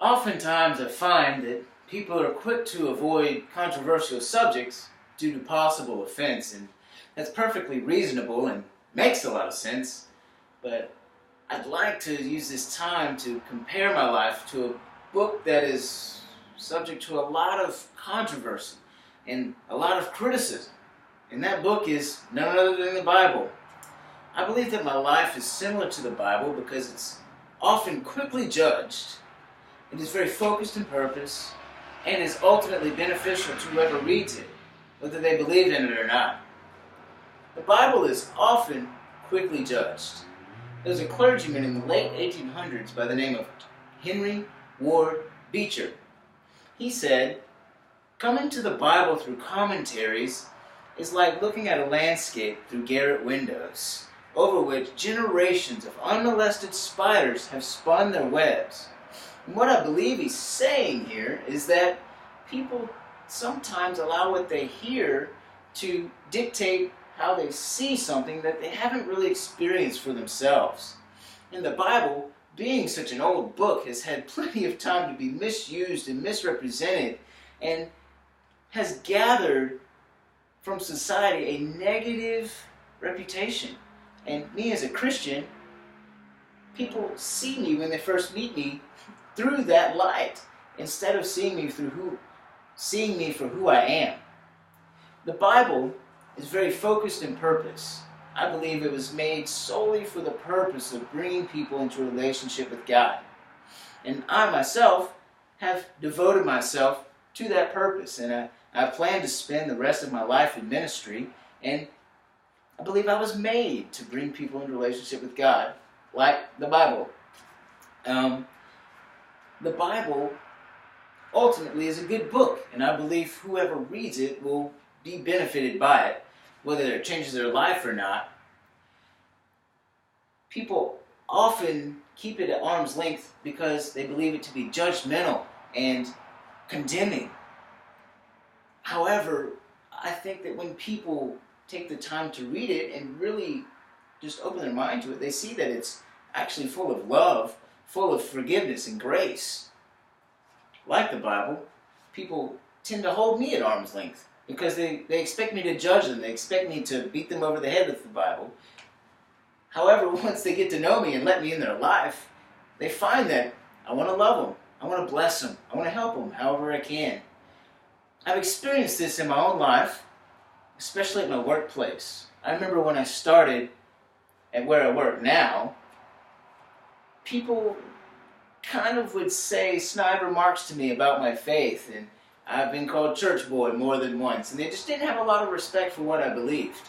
Oftentimes I find that people are quick to avoid controversial subjects due to possible offense, and that's perfectly reasonable and makes a lot of sense, but I'd like to use this time to compare my life to a book that is subject to a lot of controversy and a lot of criticism, and that book is none other than the Bible. I believe that my life is similar to the Bible because it's often quickly judged. It is very focused in purpose and is ultimately beneficial to whoever reads it, whether they believe in it or not. The Bible is often quickly judged. There was a clergyman in the late 1800s by the name of Henry Ward Beecher. He said, "Coming to the Bible through commentaries is like looking at a landscape through garret windows, over which generations of unmolested spiders have spun their webs." And what I believe he's saying here is that people sometimes allow what they hear to dictate how they see something that they haven't really experienced for themselves. And the Bible, being such an old book, has had plenty of time to be misused and misrepresented, and has gathered from society a negative reputation. And me as a Christian, people see me when they first meet me through that light, instead of seeing me for who I am. The Bible is very focused in purpose. I believe it was made solely for the purpose of bringing people into a relationship with God. And I myself have devoted myself to that purpose, and I plan to spend the rest of my life in ministry, and I believe I was made to bring people into a relationship with God, like the Bible. The Bible ultimately is a good book, and I believe whoever reads it will be benefited by it, whether it changes their life or not. People often keep it at arm's length because they believe it to be judgmental and condemning. However, I think that when people take the time to read it and really just open their mind to it, they see that it's actually full of love, full of forgiveness and grace. Like the Bible, people tend to hold me at arm's length because they expect me to judge them. They expect me to beat them over the head with the Bible. However, once they get to know me and let me in their life, they find that I want to love them. I want to bless them. I want to help them however I can. I've experienced this in my own life, especially at my workplace. I remember when I started at where I work now, people kind of would say snide remarks to me about my faith, and I've been called church boy more than once, and they just didn't have a lot of respect for what I believed.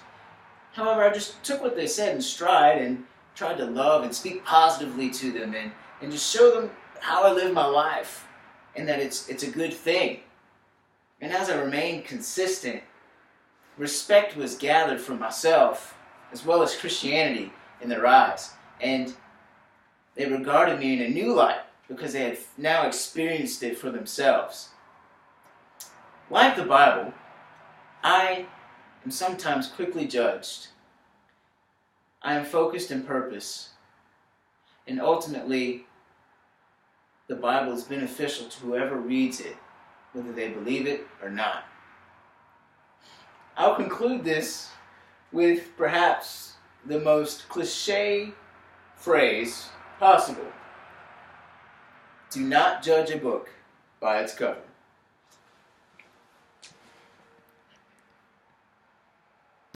However, I just took what they said in stride and tried to love and speak positively to them and just show them how I live my life and that it's a good thing. And as I remained consistent, respect was gathered for myself as well as Christianity in their eyes, and they regarded me in a new light because they had now experienced it for themselves. Like the Bible, I am sometimes quickly judged. I am focused in purpose, and ultimately, the Bible is beneficial to whoever reads it, whether they believe it or not. I'll conclude this with perhaps the most cliche phrase possible. Do not judge a book by its cover.